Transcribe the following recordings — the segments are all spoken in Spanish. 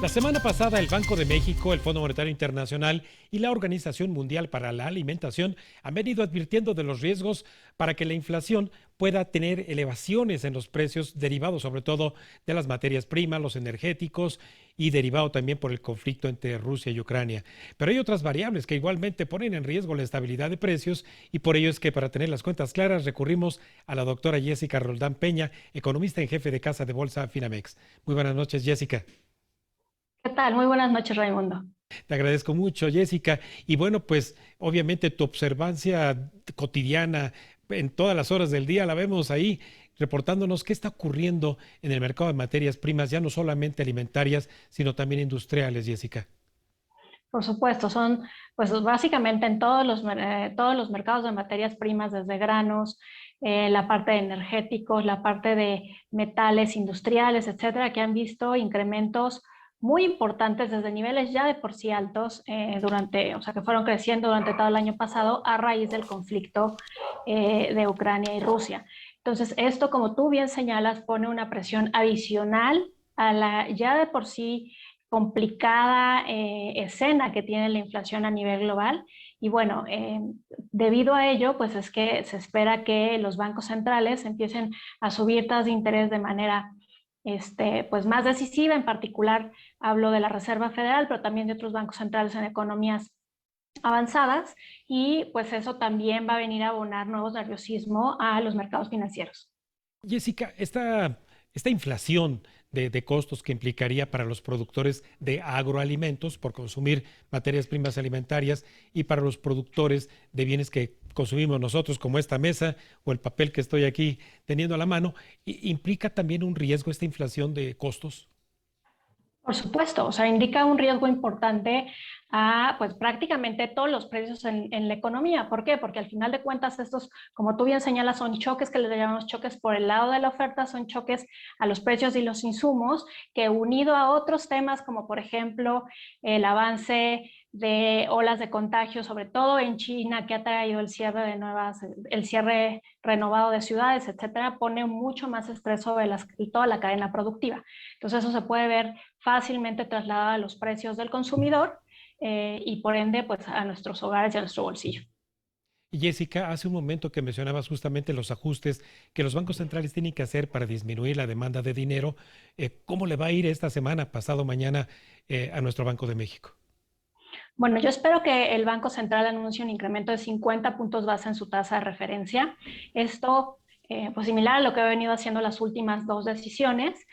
La semana pasada, el Banco de México, el Fondo Monetario Internacional y la Organización Mundial para la Alimentación han venido advirtiendo de los riesgos para que la inflación pueda tener elevaciones en los precios derivados sobre todo de las materias primas, los energéticos y derivado también por el conflicto entre Rusia y Ucrania. Pero hay otras variables que igualmente ponen en riesgo la estabilidad de precios y por ello es que para tener las cuentas claras recurrimos a la doctora Jessica Roldán Peña, economista en jefe de Casa de Bolsa Finamex. Muy buenas noches, Jessica. ¿Qué tal? Muy buenas noches, Raimundo. Te agradezco mucho, Jessica. Y bueno, pues obviamente tu observancia cotidiana en todas las horas del día la vemos ahí reportándonos qué está ocurriendo en el mercado de materias primas, ya no solamente alimentarias, sino también industriales, Jessica. Por supuesto, son pues básicamente en todos los mercados de materias primas, desde granos, la parte de energéticos, la parte de metales industriales, etcétera, que han visto incrementos muy importantes desde niveles ya de por sí altos o sea, que fueron creciendo durante todo el año pasado a raíz del conflicto de Ucrania y Rusia. Entonces, esto, como tú bien señalas, pone una presión adicional a la ya de por sí complicada escena que tiene la inflación a nivel global. Y bueno, debido a ello, pues es que se espera que los bancos centrales empiecen a subir tasas de interés de manera pues más decisiva. En particular, hablo de la Reserva Federal, pero también de otros bancos centrales en economías avanzadas, y pues eso también va a venir a abonar nuevos nerviosismo a los mercados financieros. Jessica, esta inflación de costos que implicaría para los productores de agroalimentos por consumir materias primas alimentarias y para los productores de bienes que consumimos nosotros, como esta mesa o el papel que estoy aquí teniendo a la mano, implica también un riesgo esta inflación de costos. Por supuesto, o sea, indica un riesgo importante a pues prácticamente todos los precios en la economía. ¿Por qué? Porque al final de cuentas estos, como tú bien señalas, son choques que les llamamos choques por el lado de la oferta, son choques a los precios y los insumos, que unido a otros temas como por ejemplo el avance de olas de contagio, sobre todo en China, que ha traído el cierre renovado de ciudades, etcétera, pone mucho más estrés sobre toda la cadena productiva. Entonces eso se puede ver fácilmente trasladado a los precios del consumidor y por ende pues a nuestros hogares y a nuestro bolsillo. Y Jessica, hace un momento que mencionabas justamente los ajustes que los bancos centrales tienen que hacer para disminuir la demanda de dinero. ¿Cómo le va a ir esta semana, pasado mañana, a nuestro Banco de México? Bueno, yo espero que el Banco Central anuncie un incremento de 50 puntos base en su tasa de referencia. Esto, pues similar a lo que ha venido haciendo las últimas dos decisiones.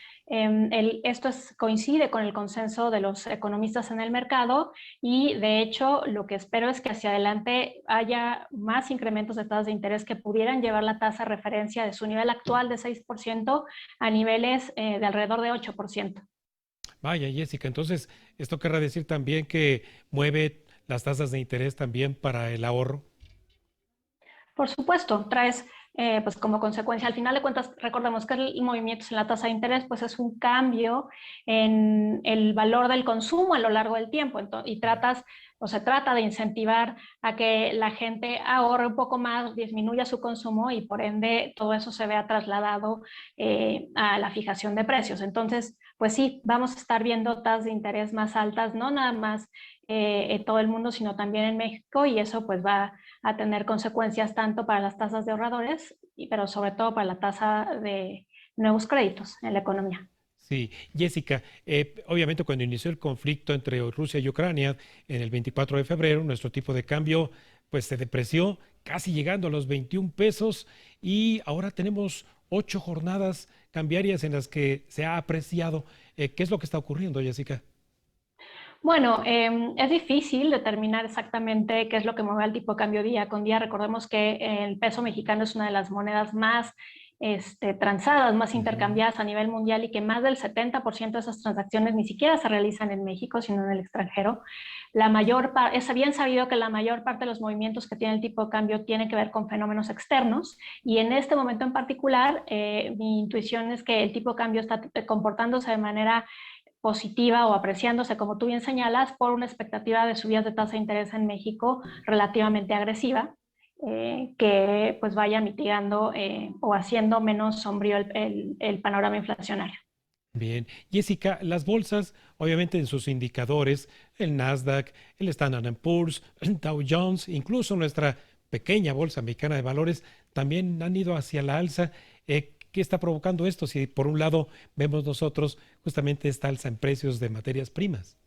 Coincide con el consenso de los economistas en el mercado y de hecho lo que espero es que hacia adelante haya más incrementos de tasas de interés que pudieran llevar la tasa de referencia de su nivel actual de 6% a niveles de alrededor de 8%. Vaya, Jessica, entonces, esto querrá decir también que mueve las tasas de interés también para el ahorro. Por supuesto, traes pues como consecuencia, al final de cuentas, recordemos que el movimiento en la tasa de interés pues es un cambio en el valor del consumo a lo largo del tiempo. Y se trata de incentivar a que la gente ahorre un poco más, disminuya su consumo y por ende todo eso se vea trasladado a la fijación de precios. Entonces, pues sí, vamos a estar viendo tasas de interés más altas, no nada más en todo el mundo, sino también en México, y eso pues va a tener consecuencias tanto para las tasas de ahorradores, pero sobre todo para la tasa de nuevos créditos en la economía. Sí, Jessica, obviamente cuando inició el conflicto entre Rusia y Ucrania en el 24 de febrero, nuestro tipo de cambio pues se depreció casi llegando a los 21 pesos y ahora tenemos 8 jornadas cambiarias en las que se ha apreciado. ¿Qué es lo que está ocurriendo, Jessica? Bueno, es difícil determinar exactamente qué es lo que mueve al tipo de cambio día con día. Recordemos que el peso mexicano es una de las monedas más transadas, más Ujú. intercambiadas a nivel mundial, y que más del 70% de esas transacciones ni siquiera se realizan en México, sino en el extranjero. Es bien sabido que la mayor parte de los movimientos que tiene el tipo de cambio tiene que ver con fenómenos externos, y en este momento en particular, mi intuición es que el tipo de cambio está comportándose de manera positiva o apreciándose, como tú bien señalas, por una expectativa de subidas de tasa de interés en México relativamente agresiva, que pues vaya mitigando o haciendo menos sombrío el panorama inflacionario. Bien. Jessica, las bolsas, obviamente en sus indicadores, el Nasdaq, el Standard Poor's, el Dow Jones, incluso nuestra pequeña bolsa mexicana de valores, también han ido hacia la alza. ¿Qué está provocando esto? Si por un lado vemos nosotros justamente esta alza en precios de materias primas.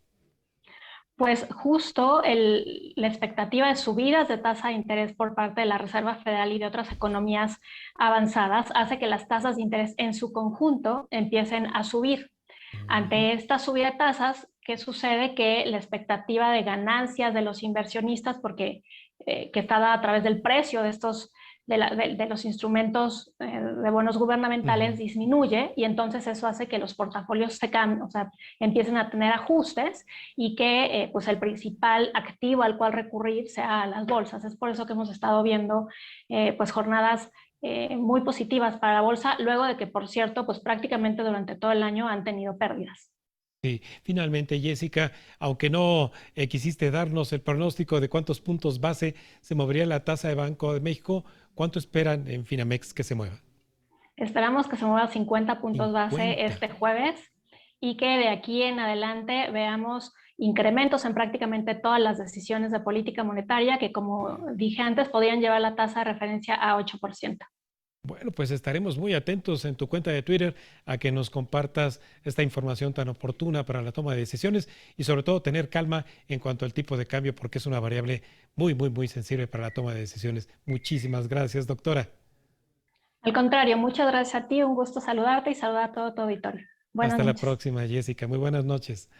Pues justo la expectativa de subidas de tasa de interés por parte de la Reserva Federal y de otras economías avanzadas hace que las tasas de interés en su conjunto empiecen a subir. Ujú. Ante esta subida de tasas, ¿qué sucede? Que la expectativa de ganancias de los inversionistas, porque que está dada a través del precio de estos de los instrumentos de bonos gubernamentales Ujú. disminuye y entonces eso hace que los portafolios se cambien, o sea, empiecen a tener ajustes y que pues el principal activo al cual recurrir sea a las bolsas. Es por eso que hemos estado viendo pues jornadas muy positivas para la bolsa, luego de que, por cierto, pues prácticamente durante todo el año han tenido pérdidas. Sí, finalmente, Jessica, aunque no quisiste darnos el pronóstico de cuántos puntos base se movería la tasa de Banco de México, ¿cuánto esperan en Finamex que se mueva? Esperamos que se mueva 50 puntos base 50. este jueves y que de aquí en adelante veamos incrementos en prácticamente todas las decisiones de política monetaria que, como dije antes, podrían llevar la tasa de referencia a 8%. Bueno, pues estaremos muy atentos en tu cuenta de Twitter a que nos compartas esta información tan oportuna para la toma de decisiones y sobre todo tener calma en cuanto al tipo de cambio porque es una variable muy, muy, muy sensible para la toma de decisiones. Muchísimas gracias, doctora. Al contrario, muchas gracias a ti, un gusto saludarte y saludar a todo tu auditorio. Buenas Hasta la noches. próxima, Jessica. Muy buenas noches.